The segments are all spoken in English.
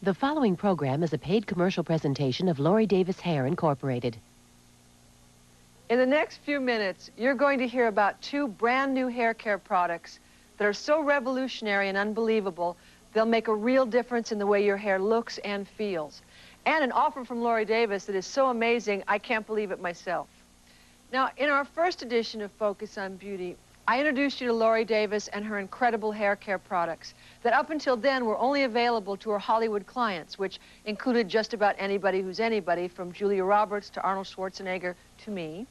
The following program is a paid commercial presentation of Lori Davis Hair Incorporated. In the next few minutes, you're going to hear about two brand new hair care products that are so revolutionary and unbelievable, they'll make a real difference in the way your hair looks and feels. And an offer from Lori Davis that is so amazing, I can't believe it myself. Now, in our first edition of Focus on Beauty, I introduced you to Lori Davis and her incredible hair care products that up until then were only available to her Hollywood clients, which included just about anybody who's anybody, from Julia Roberts to Arnold Schwarzenegger to me.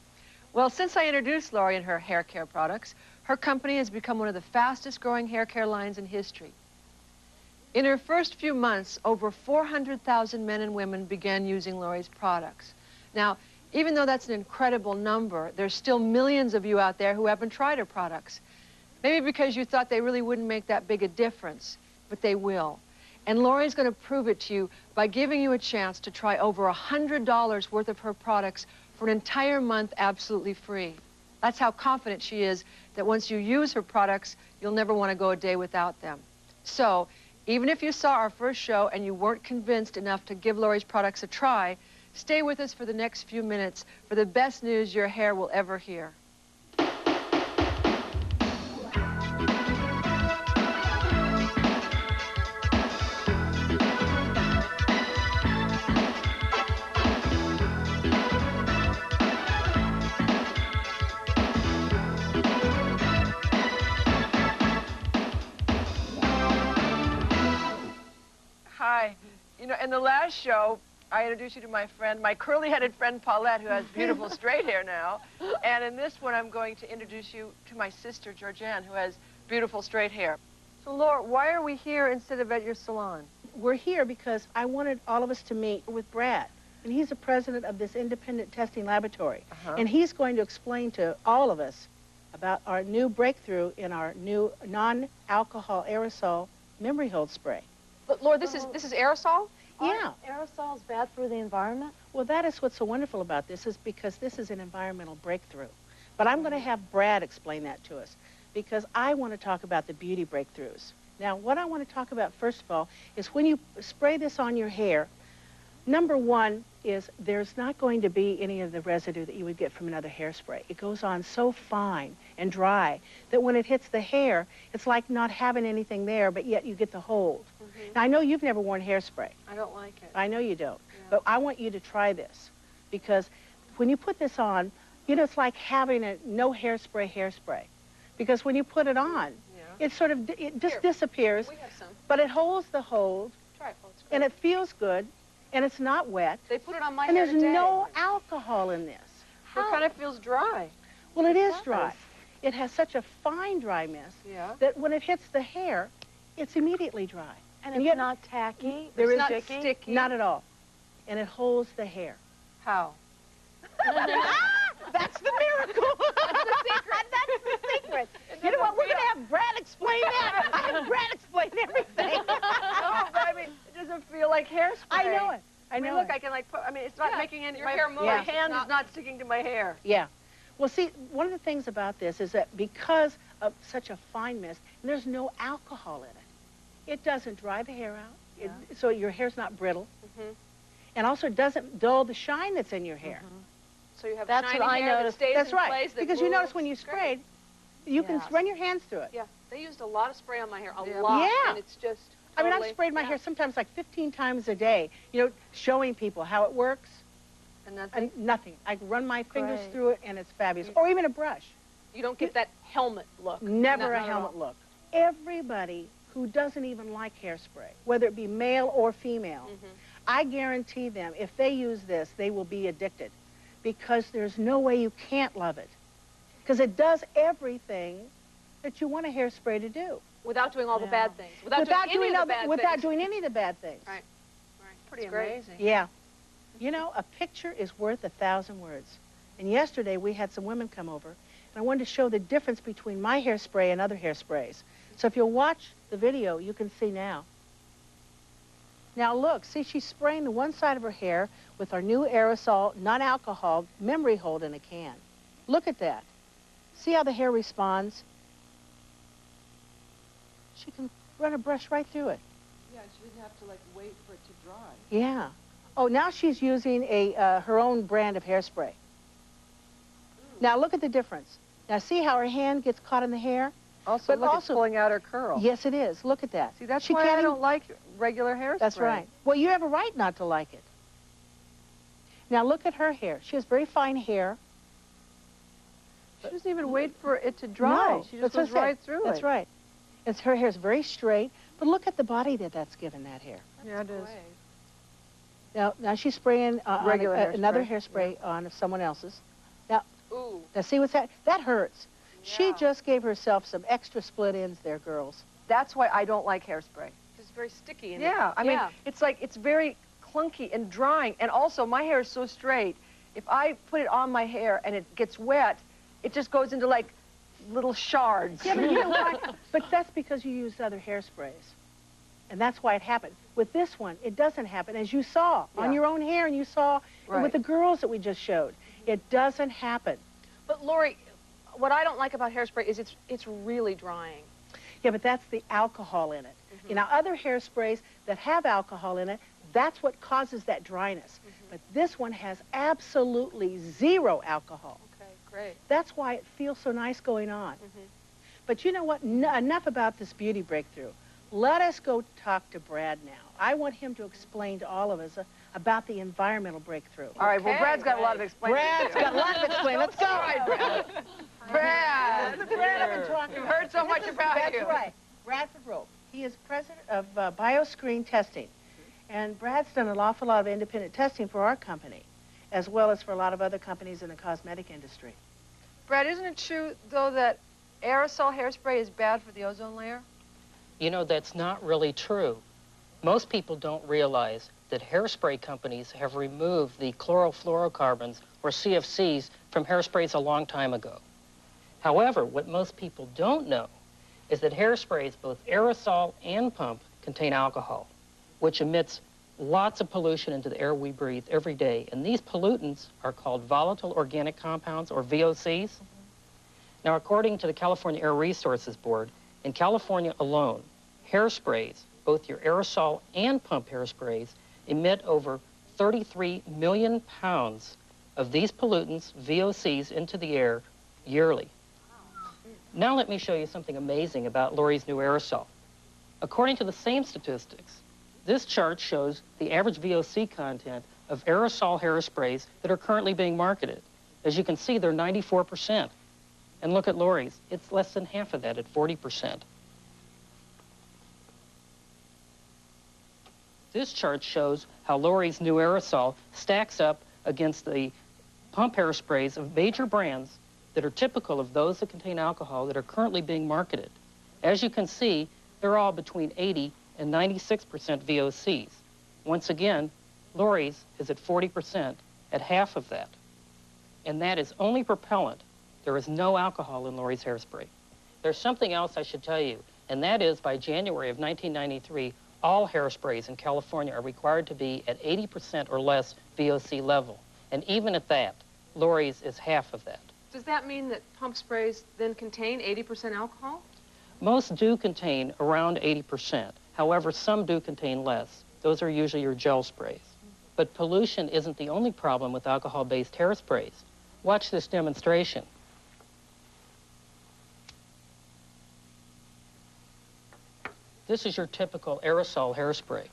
Well, since I introduced Lori and her hair care products, her company has become one of the fastest growing hair care lines in history. In her first few months, over 400,000 men and women began using Lori's products. Now, even though that's an incredible number, there's still millions of you out there who haven't tried her products. Maybe because you thought they really wouldn't make that big a difference, but they will. And Lori's going to prove it to you by giving you a chance to try over $100 worth of her products for an entire month absolutely free. That's how confident she is that once you use her products, you'll never want to go a day without them. So, even if you saw our first show and you weren't convinced enough to give Lori's products a try, stay with us for the next few minutes for the best news your hair will ever hear. Hi. You know, in the last show, I introduced you to my friend, my curly-headed friend Paulette, who has beautiful straight hair now. And in this one, I'm going to introduce you to my sister, Georgianne, who has beautiful straight hair. So, Laura, why are we here instead of at your salon? We're here because I wanted all of us to meet with Brad. And he's the president of this independent testing laboratory. And he's going to explain to all of us about our new breakthrough in our new non-alcohol aerosol memory hold spray. But, Laura, this is aerosol? Yeah. Aerosol's bad for the environment? Well, that is what's so wonderful about this, is because this is an environmental breakthrough. But I'm going to have Brad explain that to us, because I want to talk about the beauty breakthroughs. Now, what I want to talk about, first of all, is when you spray this on your hair, number one is there's not going to be any of the residue that you would get from another hairspray. It goes on so fine and dry that when it hits the hair, it's like not having anything there, but yet you get the hold. Now, I know you've never worn hairspray. I don't like it. I know you don't. Yeah. But I want you to try this, because when you put this on, you know, it's like having a no hairspray. Because when you put it on, it sort of, it just disappears. We have some. But it holds the hold. Try it, folks. And it feels good. And it's not wet. They put it on my and hair there's today. no alcohol in this. It kind of feels dry. Well, it is dry. It has such a fine dryness that when it hits the hair, it's immediately dry. And it's not tacky? It's not sticky? sticky? Not at all. And it holds the hair. How? That's the miracle. That's the secret. That's the secret. You know what? We're going to have Brad explain that. I have Brad explain everything. No, but I mean, it doesn't feel like hairspray. I know it. I mean, look, I can like put, I mean, it's not making any, your hair moves. my hand is not sticking to my hair. Yeah. Well, see, one of the things about this is that because of such a fine mist, there's no alcohol in it. It doesn't dry the hair out, so your hair's not brittle. And also it doesn't dull the shine that's in your hair. So you have That's shiny what I hair noticed. that stays That's in right, place. That because you moves. notice when you sprayed, you can run your hands through it. Yeah, they used a lot of spray on my hair, a lot. Yeah. And it's just I mean, totally, I've sprayed my hair sometimes like 15 times a day, you know, showing people how it works. And nothing? And nothing. I run my fingers through it, and it's fabulous. Or even a brush. You don't get that helmet look. Never a helmet look. Everybody who doesn't even like hairspray, whether it be male or female, I guarantee them, if they use this, they will be addicted, because there's no way you can't love it, because it does everything that you want a hairspray to do. Without doing all the bad things. Without doing any of the bad things. Right. Right. Pretty It's great. amazing. Yeah. You know, a picture is worth 1,000 words. And yesterday we had some women come over, and I wanted to show the difference between my hairspray and other hairsprays. So if you'll watch the video, you can see now. Now look, see, she's spraying the one side of her hair with our new aerosol, non-alcohol memory hold in a can. Look at that. See how the hair responds? She can run a brush right through it. Yeah, she didn't have to like wait for it to dry. Yeah. Oh, now she's using her own brand of hairspray. Now look at the difference. Now see how her hand gets caught in the hair? Also, look, it's pulling out her curl. Yes, it is. Look at that. See, that's why I don't like regular hairspray. That's right. Well, you have a right not to like it. Now look at her hair. She has very fine hair. She doesn't even wait for it to dry. No, she just goes right through it. That's right. Her hair is very straight, but look at the body that's given that hair. Yeah, it is. Now she's spraying Regular another hairspray. hairspray on someone else's. Ooh. Now see what's that? That hurts. Yeah. She just gave herself some extra split ends there, girls. That's why I don't like hairspray. It's very sticky. Yeah, I mean, it's like, it's very clunky and drying. And also, my hair is so straight. If I put it on my hair and it gets wet, it just goes into like little shards. Yeah, but you know why? But that's because you used other hairsprays. And that's why it happened. With this one, it doesn't happen, as you saw on your own hair, and you saw with the girls that we just showed. It doesn't happen. But Lori, what I don't like about hairspray is it's really drying. Yeah, but that's the alcohol in it. You know, other hairsprays that have alcohol in it, that's what causes that dryness. But this one has absolutely zero alcohol. Okay, great. That's why it feels so nice going on. But you know what? Enough about this beauty breakthrough. Let us go talk to Brad now. I want him to explain to all of us about the environmental breakthrough. All right, well, Brad's got a lot of explaining to do. Brad's got a lot of explaining. Let's go. All right, Brad. Brad. Brad, I've been talking You've heard so much about you. That's right. Bradford Rope. He is president of BioScreen Testing. And Brad's done an awful lot of independent testing for our company, as well as for a lot of other companies in the cosmetic industry. Brad, isn't it true, though, that aerosol hairspray is bad for the ozone layer? You know, that's not really true. Most people don't realize that hairspray companies have removed the chlorofluorocarbons, or CFCs, from hairsprays a long time ago. However, what most people don't know is that hairsprays, both aerosol and pump, contain alcohol, which emits lots of pollution into the air we breathe every day. And these pollutants are called volatile organic compounds, or VOCs. Now, according to the California Air Resources Board, in California alone, hairsprays, both your aerosol and pump hairsprays, emit over 33 million pounds of these pollutants, VOCs, into the air yearly. Now let me show you something amazing about Lori's new aerosol. According to the same statistics, this chart shows the average VOC content of aerosol hairsprays that are currently being marketed. As you can see, they're 94%. And look at Lori's. It's less than half of that at 40%. This chart shows how Lori's new aerosol stacks up against the pump hairsprays of major brands that are typical of those that contain alcohol that are currently being marketed. As you can see, they're all between 80 and 96% VOCs. Once again, Lori's is at 40%, at half of that. And that is only propellant. There is no alcohol in Lori's hairspray. There's something else I should tell you, and that is by January of 1993, all hairsprays in California are required to be at 80% or less VOC level. And even at that, Lori's is half of that. Does that mean that pump sprays then contain 80% alcohol? Most do contain around 80%. However, some do contain less. Those are usually your gel sprays. But pollution isn't the only problem with alcohol-based hairsprays. Watch this demonstration. This is your typical aerosol hairspray.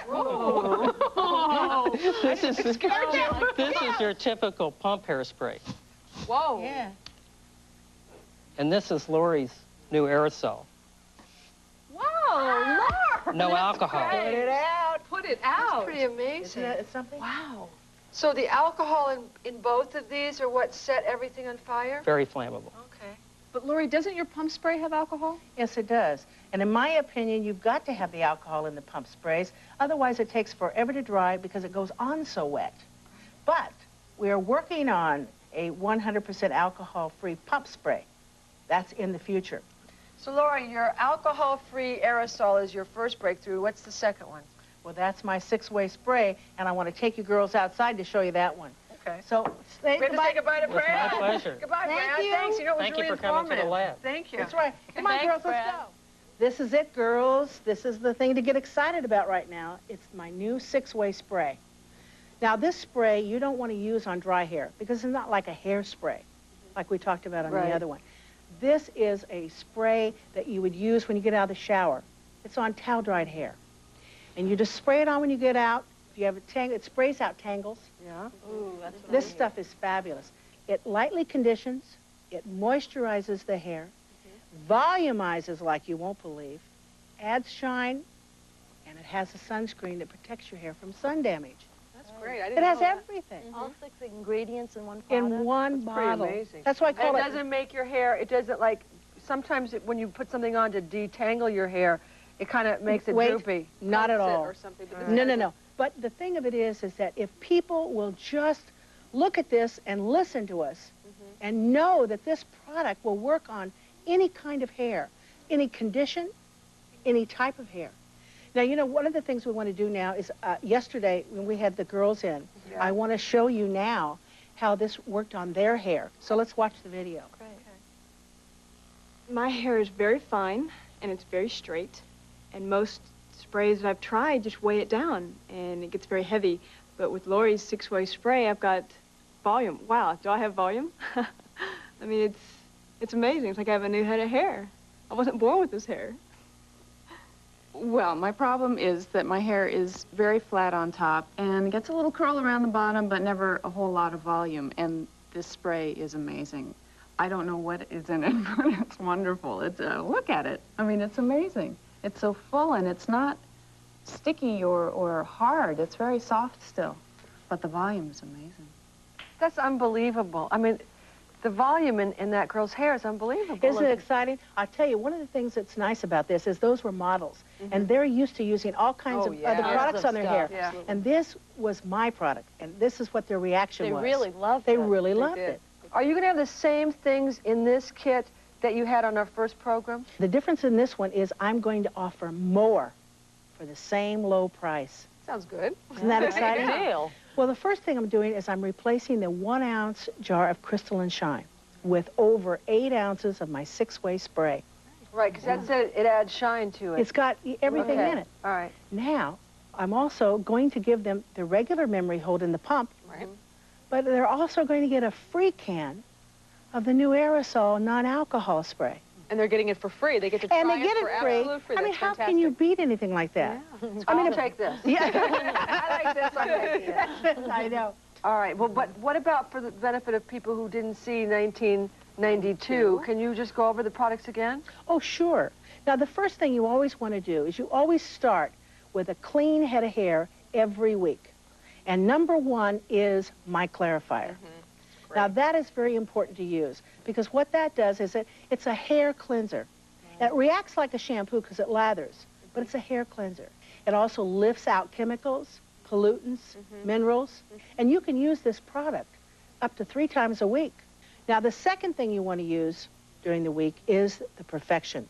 Whoa! This is your typical pump hairspray. Whoa! Yeah. And this is Lori's new aerosol. Whoa, Lord! No alcohol. Put it out. Put it out. That's pretty amazing. Isn't that something? Wow. So the alcohol in both of these are what set everything on fire? Very flammable. Okay. But Lori, doesn't your pump spray have alcohol? Yes, it does. And in my opinion, you've got to have the alcohol in the pump sprays. Otherwise, it takes forever to dry because it goes on so wet. But we are working on a 100% alcohol-free pump spray. That's in the future. So, Lori, your alcohol-free aerosol is your first breakthrough. What's the second one? Well, that's my 6-way spray, and I want to take you girls outside to show you that one. Okay. So, We have to say goodbye to It's my Brad. pleasure. Goodbye, Thank Brad. you. Thanks. You know, it was Thank you really for coming to the informative. lab. Thank you. That's right. Come on, Thanks, girls, Brad. let's go. This is it, girls. This is the thing to get excited about right now. It's my new 6-way spray. Now, this spray you don't want to use on dry hair because it's not like a hairspray, like we talked about on the other one. This is a spray that you would use when you get out of the shower. It's on towel-dried hair. And you just spray it on when you get out. If you have a tangle, it sprays out tangles. Yeah. Ooh, that's what This stuff is fabulous. It lightly conditions, it moisturizes the hair, volumizes like you won't believe, adds shine, and it has a sunscreen that protects your hair from sun damage. That's great. I It didn't has know that. everything All 6 ingredients in one product. in one That's pretty bottle. amazing. That's why I And call it it. doesn't make your hair, it doesn't like, sometimes when you put something on to detangle your hair, it kind of makes it Wait. droopy. Not at Clumps it all. Or something, but this No, no, doesn't. no. But the thing of it is that if people will just look at this and listen to us and know that this product will work on any kind of hair, any condition, any type of hair. Now, you know, one of the things we want to do now is yesterday when we had the girls in, I want to show you now how this worked on their hair. So let's watch the video. My hair is very fine and it's very straight, and most sprays that I've tried just weigh it down and it gets very heavy. But with Lori's 6-way spray, I've got volume. Wow, do I have volume? I mean, it's amazing. It's like I have a new head of hair. I wasn't born with this hair. Well, my problem is that my hair is very flat on top and gets a little curl around the bottom, but never a whole lot of volume. And this spray is amazing. I don't know what is in it, but it's wonderful. It's look at it. I mean, it's amazing. It's so full, and it's not sticky or hard. It's very soft still, but the volume is amazing. That's unbelievable. I mean, the volume in that girl's hair is unbelievable. Isn't it exciting? I'll tell you, one of the things that's nice about this is those were models, and they're used to using all kinds of other products on their hair. Yeah. And this was my product, and this is what their reaction They was. really loved They it. really loved it. Are you going to have the same things in this kit that you had on our first program? The difference in this one is I'm going to offer more for the same low price. Sounds good. Isn't that exciting? Good deal. Well, the first thing I'm doing is I'm replacing the 1-ounce jar of Crystalline Shine with over 8 ounces of my 6-way spray. Right, because that said it adds shine to it. It's got everything Okay. in it. All right. Now, I'm also going to give them the regular memory hold in the pump, Right. but they're also going to get a free can of the new aerosol non-alcohol spray. And they're getting it for free. They get to try And they get for it free. absolute free. I mean, That's how fantastic. can you beat anything like that? I mean, take this. Yeah. I like this. I like this. I know. All right. Well, but what about for the benefit of people who didn't see 1992? Can you just go over the products again? Oh, sure. Now, the first thing you always want to do is you always start with a clean head of hair every week. And number 1 is my clarifier. Now, that is very important to use because what that does is it's a hair cleanser. Now, it reacts like a shampoo because it lathers, but it's a hair cleanser. It also lifts out chemicals, pollutants, minerals, and you can use this product up to 3 times a week. Now, the second thing you want to use during the week is the Perfection.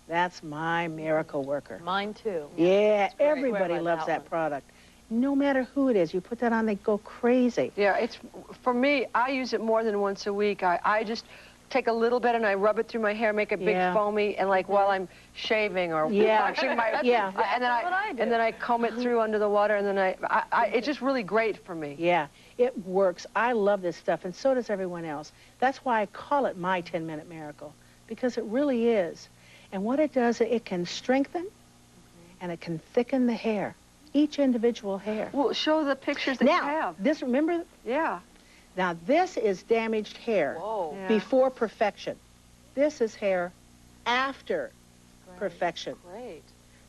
That's my miracle worker. Mine too. Yeah, everybody Swear by loves that one. product. No matter who it is, you put that on, they go crazy. Yeah, it's for me. I use it more than once a week. I just take a little bit and I rub it through my hair, make it big foamy, and like while I'm shaving or washing my and then I comb it through under the water, and then it's just really great for me. Yeah, it works. I love this stuff, and so does everyone else. That's why I call it my 10-minute miracle, because it really is. And what it does, it can strengthen and it can thicken the hair, each individual hair. Well, show the pictures that you have. This, remember? Yeah. Now, this is damaged hair Yeah. before perfection. This is hair after perfection. Great.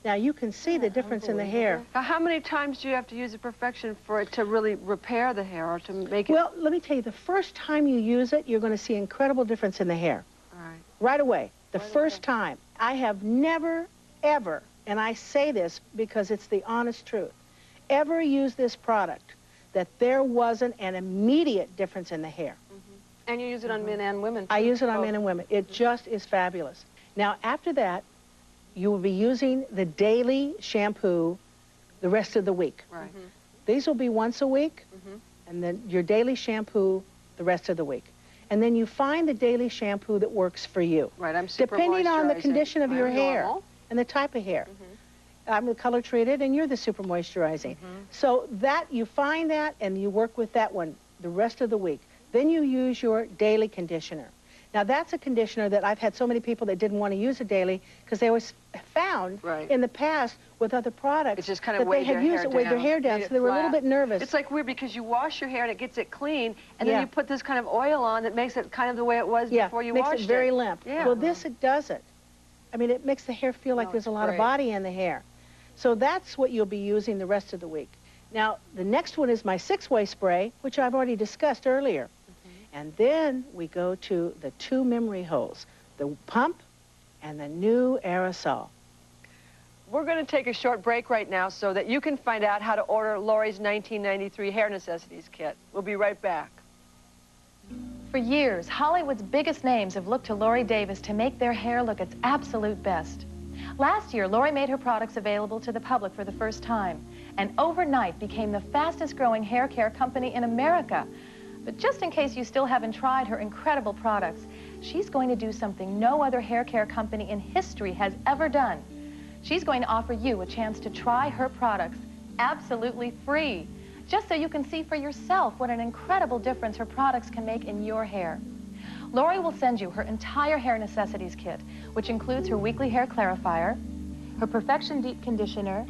Now, you can see the difference in the hair. Now, how many times do you have to use the Perfection for it to really repair the hair or to make it? Well, let me tell you, the first time you use it, you're going to see incredible difference in the hair. All right. Right away. The first time. I have never, ever, and I say this because it's the honest truth, ever used this product that there wasn't an immediate difference in the hair. And you use it on men and women, too. I use it on men and women. It just is fabulous. Now, after that, you will be using the daily shampoo the rest of the week. Right. These will be once a week, and then your daily shampoo the rest of the week. And then you find the daily shampoo that works for you. Right, I'm super Depending on the moisturizing. condition of your I'm hair. normal. and the type of hair. I'm the color treated and you're the super moisturizing. So that, you find that and you work with that one the rest of the week. Then you use your daily conditioner. Now that's a conditioner that I've had so many people that didn't want to use it daily because they always found in the past with other products it's just kind that of they had used it, weighed their hair down, so they were a little bit nervous. It's like weird because you wash your hair and it gets it clean, and then you put this kind of oil on that makes it kind of the way it was before you washed it. Makes it very limp. Well, this, it doesn't. I mean, it makes the hair feel like there's a lot of body in the hair. So that's what you'll be using the rest of the week. Now, the next one is my 6-way spray, which I've already discussed earlier. And then we go to the 2 memory holes, the pump and the new aerosol. We're going to take a short break right now so that you can find out how to order Lori's 1993 Hair Necessities Kit. We'll be right back. For years, Hollywood's biggest names have looked to Lori Davis to make their hair look its absolute best. Last year, Lori made her products available to the public for the first time, and overnight became the fastest growing hair care company in America. But just in case you still haven't tried her incredible products, she's going to do something no other hair care company in history has ever done. She's going to offer you a chance to try her products absolutely free, just so you can see for yourself what an incredible difference her products can make in your hair. Lori will send you her entire Hair Necessities Kit, which includes her weekly hair clarifier, her Perfection Deep Conditioner,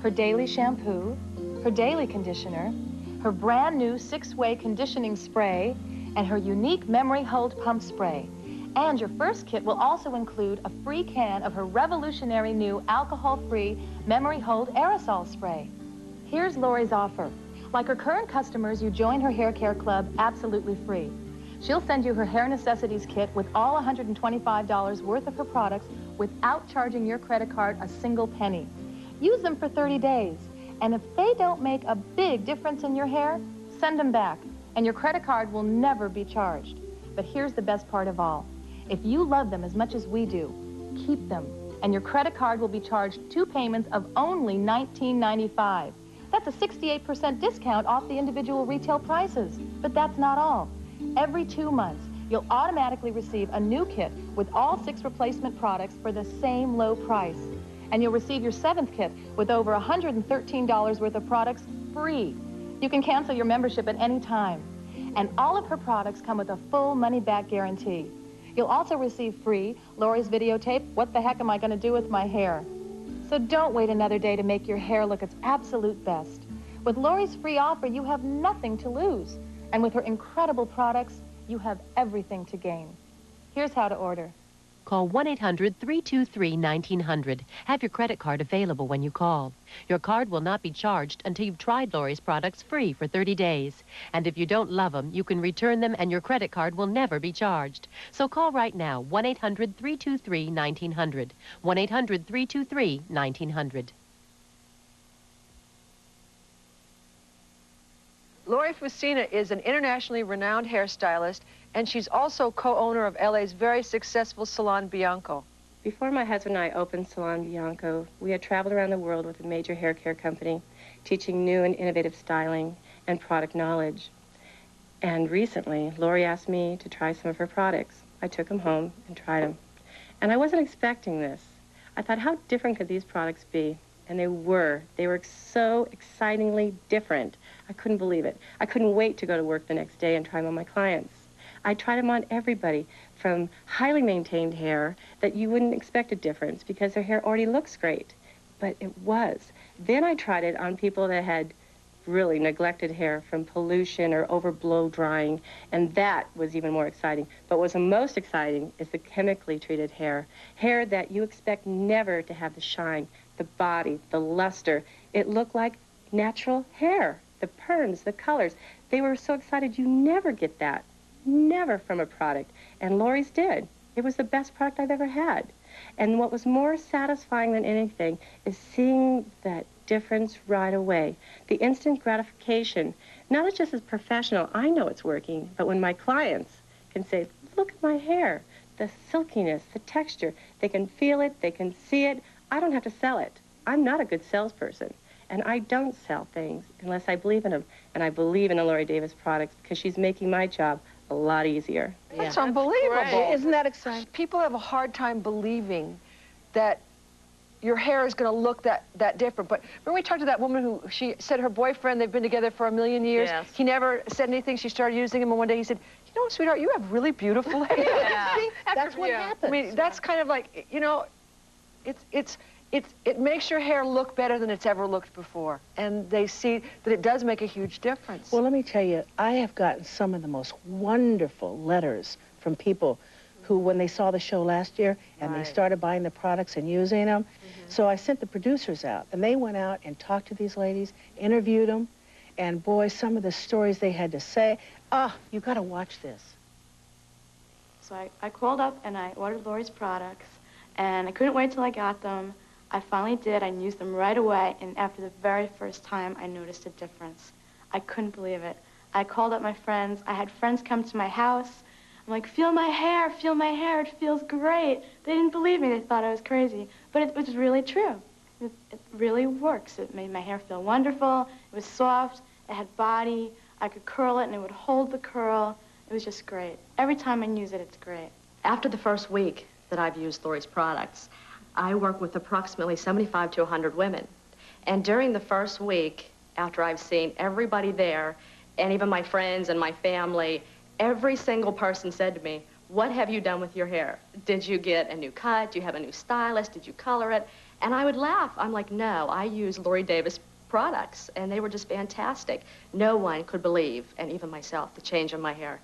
her daily shampoo, her daily conditioner, her brand new 6-way conditioning spray, and her unique memory hold pump spray. And your first kit will also include a free can of her revolutionary new alcohol-free memory hold aerosol spray. Here's Lori's offer. Like her current customers, you join her hair care club absolutely free. She'll send you her Hair Necessities Kit with all $125 worth of her products without charging your credit card a single penny. Use them for 30 days. And if they don't make a big difference in your hair, send them back, and your credit card will never be charged. But here's the best part of all. If you love them as much as we do, keep them, and your credit card will be charged 2 payments of only $19.95. That's a 68% discount off the individual retail prices. But that's not all. Every 2 months, you'll automatically receive a new kit with all 6 replacement products for the same low price. And you'll receive your 7th kit with over $113 worth of products free. You can cancel your membership at any time. And all of her products come with a full money-back guarantee. You'll also receive free Lori's videotape, What the Heck Am I Going to Do With My Hair? So don't wait another day to make your hair look its absolute best. With Lori's free offer, you have nothing to lose. And with her incredible products, you have everything to gain. Here's how to order. Call 1-800-323-1900. Have your credit card available when you call. Your card will not be charged until you've tried Lori's products free for 30 days. And if you don't love them, you can return them and your credit card will never be charged. So call right now, 1-800-323-1900. 1-800-323-1900. Lori Fucina is an internationally renowned hairstylist, and she's also co-owner of LA's very successful Salon Bianco. Before my husband and I opened Salon Bianco, we had traveled around the world with a major hair care company, teaching new and innovative styling and product knowledge. And recently, Lori asked me to try some of her products. I took them home and tried them. And I wasn't expecting this. I thought, how different could these products be? And they were. They were so excitingly different. I couldn't believe it. I couldn't wait to go to work the next day and try them on my clients. I tried them on everybody, from highly maintained hair that you wouldn't expect a difference because their hair already looks great, but it was. Then I tried it on people that had really neglected hair from pollution or over blow drying, and that was even more exciting. But what's most exciting is the chemically treated hair, hair that you expect never to have the shine, the body, the luster. It looked like natural hair, the perms, the colors. They were so excited. You never get that. Never from a product. And Lori's did. It was the best product I've ever had. And what was more satisfying than anything is seeing that difference right away. The instant gratification, not just as a professional, I know it's working, but when my clients can say, look at my hair, the silkiness, the texture, they can feel it, they can see it. I don't have to sell it. I'm not a good salesperson. And I don't sell things unless I believe in them. And I believe in the Lori Davis products because she's making my job a lot easier. That's unbelievable. Isn't that exciting? People have a hard time believing that your hair is going to look that different. But remember we talked to that woman who, she said her boyfriend, they've been together for 1,000,000 years. Yes. He never said anything. She started using him, and one day he said, you know, sweetheart, you have really beautiful hair. Yeah. See, that's what happens. I mean, that's kind of like, you know, it makes your hair look better than it's ever looked before. And they see that it does make a huge difference. Well, let me tell you, I have gotten some of the most wonderful letters from people who, when they saw the show last year and they started buying the products and using them. So I sent the producers out, and they went out and talked to these ladies, interviewed them, and boy, some of the stories they had to say, you got to watch this. So I called up and I ordered Lori's products, and I couldn't wait till I got them. I finally did. I used them right away, and after the very first time, I noticed a difference. I couldn't believe it. I called up my friends. I had friends come to my house. I'm like, feel my hair, it feels great. They didn't believe me, they thought I was crazy. But it was really true. It really works. It made my hair feel wonderful, it was soft, it had body, I could curl it and it would hold the curl. It was just great. Every time I use it, it's great. After the first week that I've used Lori's products, I work with approximately 75 to 100 women. And during the first week, after I've seen everybody there, and even my friends and my family, every single person said to me, what have you done with your hair? Did you get a new cut? Do you have a new stylist? Did you color it? And I would laugh. I'm like, no, I use Lori Davis products, and they were just fantastic. No one could believe, and even myself, the change in my hair.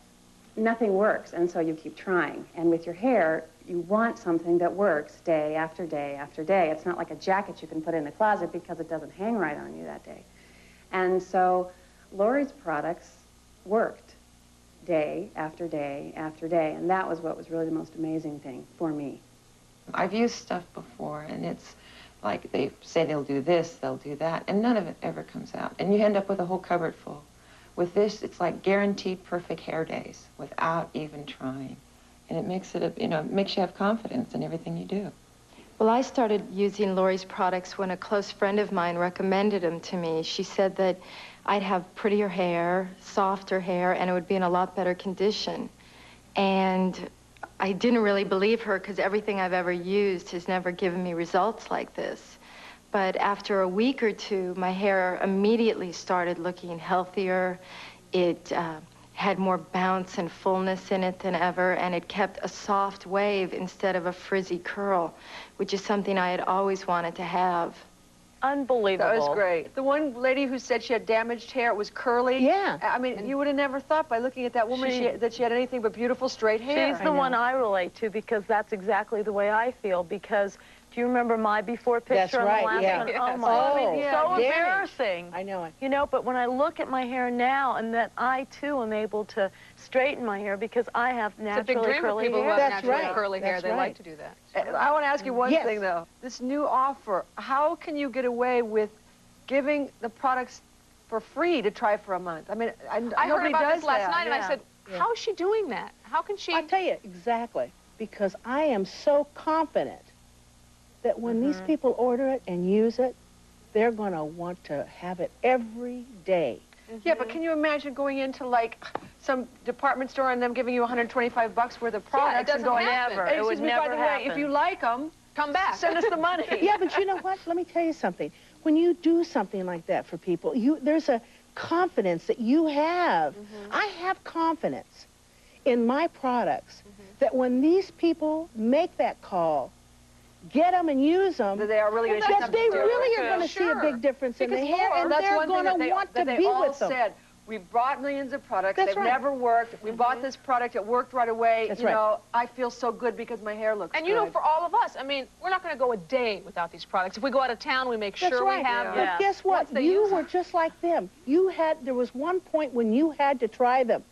Nothing works, and so you keep trying. And with your hair, you want something that works day after day after day. It's not like a jacket you can put in the closet because it doesn't hang right on you that day. And so Lori's products worked day after day after day, and that was what was really the most amazing thing for me. I've used stuff before, and it's like they say they'll do this, they'll do that, and none of it ever comes out. And you end up with a whole cupboard full. With this, it's like guaranteed perfect hair days without even trying. And it makes it, it makes you have confidence in everything you do. Well, I started using Lori's products when a close friend of mine recommended them to me. She said that I'd have prettier hair, softer hair, and it would be in a lot better condition. And I didn't really believe her because everything I've ever used has never given me results like this. But after a week or two, my hair immediately started looking healthier. It had more bounce and fullness in it than ever, and it kept a soft wave instead of a frizzy curl, which is something I had always wanted to have. Unbelievable. That was great. The one lady who said she had damaged hair, it was curly. Yeah. I mean, you would have never thought by looking at that woman that she had anything but beautiful straight hair. She's the one I relate to because that's exactly the way I feel. Because do you remember my before picture? That's right, on the last yeah. one? Yes. Oh my! Oh, It's so damage. embarrassing. I know it. You know, but when I look at my hair now, and that I too am able to straighten my hair because I have naturally curly hair. People who have That's naturally right. curly hair, That's they right. like to do that. I want to ask you one Yes. thing though. This new offer, how can you get away with giving the products for free to try for a month? I mean, I heard nobody about does this last that. night, and I said, how is she doing that? How can she? I'll tell you exactly, because I am so confident that when these people order it and use it, they're going to want to have it every day. Yeah, but can you imagine going into like some department store and them giving you $125 worth of products doesn't and going, happen. Hey, It would excuse me, by never the way, if happen. you like them, come back. Send us the money. Yeah, but you know what? Let me tell you something. When you do something like that for people, there's a confidence that you have. I have confidence in my products that when these people make that call, get them and use them, That they are really going to that they really are going to see a big difference in the hair, and that's they're one thing going to want to they be all with them. said. We bought millions of products. That's They've right. never worked. We bought this product. It worked right away. That's you right. know, I feel so good because my hair looks And good. you know, for all of us, I mean, we're not going to go a day without these products. If we go out of town, we make That's sure right. we have But them. guess what? Once they You use were them. just like them. There was one point when you had to try them.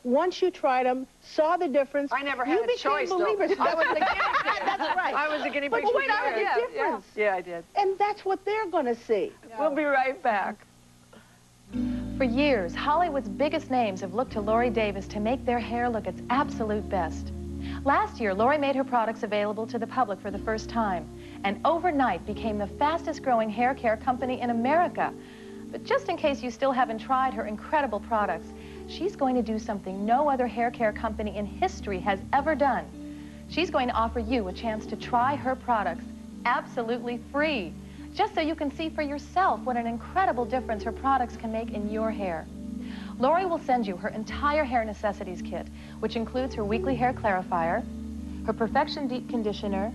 Once you tried them, saw the difference, I never you had a became choice, though. believers. I was the guinea pig. That's right. I was the guinea But pig. wait, I yeah, the difference. Yeah, I did. And that's what they're going to see. We'll be right back. For years, Hollywood's biggest names have looked to Lori Davis to make their hair look its absolute best. Last year, Lori made her products available to the public for the first time, and overnight became the fastest growing hair care company in America. But just in case you still haven't tried her incredible products, she's going to do something no other hair care company in history has ever done. She's going to offer you a chance to try her products absolutely free, just so you can see for yourself what an incredible difference her products can make in your hair. Lori will send you her entire hair necessities kit, which includes her weekly hair clarifier, her Perfection Deep Conditioner,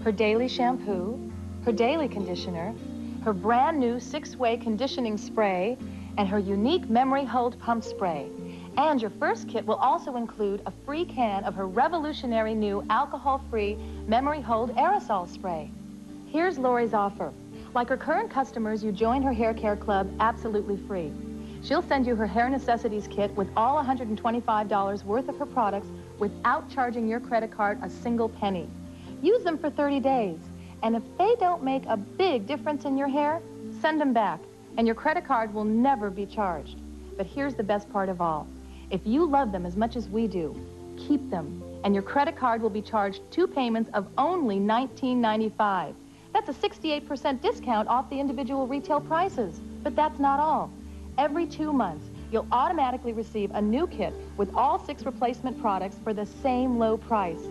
her daily shampoo, her daily conditioner, her brand new 6-way conditioning spray, and her unique memory hold pump spray. And your first kit will also include a free can of her revolutionary new alcohol-free memory hold aerosol spray. Here's Lori's offer. Like her current customers, you join her hair care club absolutely free. She'll send you her hair necessities kit with all $125 worth of her products without charging your credit card a single penny. Use them for 30 days, and if they don't make a big difference in your hair, send them back, and your credit card will never be charged. But here's the best part of all. If you love them as much as we do, keep them, and your credit card will be charged 2 payments of only $19.95. That's a 68% discount off the individual retail prices. But that's not all. Every 2 months, you'll automatically receive a new kit with all 6 replacement products for the same low price.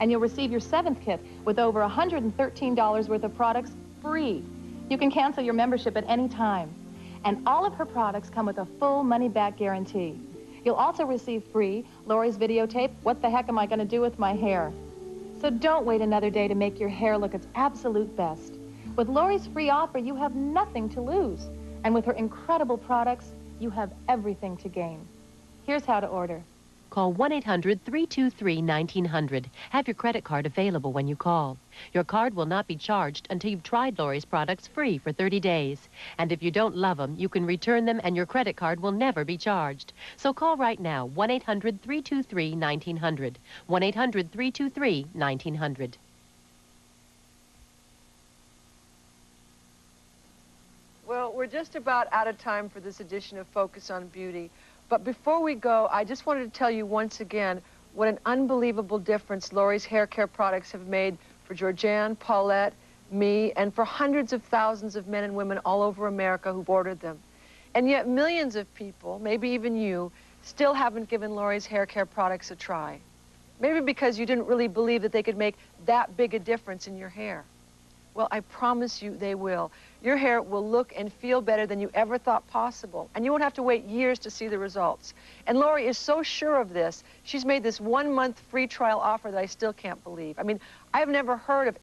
And you'll receive your 7th kit with over $113 worth of products free. You can cancel your membership at any time. And all of her products come with a full money-back guarantee. You'll also receive free Lori's videotape, What the Heck Am I Going to Do with My Hair? So don't wait another day to make your hair look its absolute best. With Lori's free offer, you have nothing to lose. And with her incredible products, you have everything to gain. Here's how to order. Call 1-800-323-1900. Have your credit card available when you call. Your card will not be charged until you've tried Lori's products free for 30 days. And if you don't love them, you can return them and your credit card will never be charged. So call right now, 1-800-323-1900. 1-800-323-1900. Well, we're just about out of time for this edition of Focus on Beauty. But before we go, I just wanted to tell you once again what an unbelievable difference Lori's hair care products have made for Georgianne, Paulette, me, and for hundreds of thousands of men and women all over America who've ordered them. And yet millions of people, maybe even you, still haven't given Lori's hair care products a try. Maybe because you didn't really believe that they could make that big a difference in your hair. Well, I promise you they will. Your hair will look and feel better than you ever thought possible, and you won't have to wait years to see the results. And Lori is so sure of this, she's made this 1-month free trial offer that I still can't believe. I mean, I've never heard of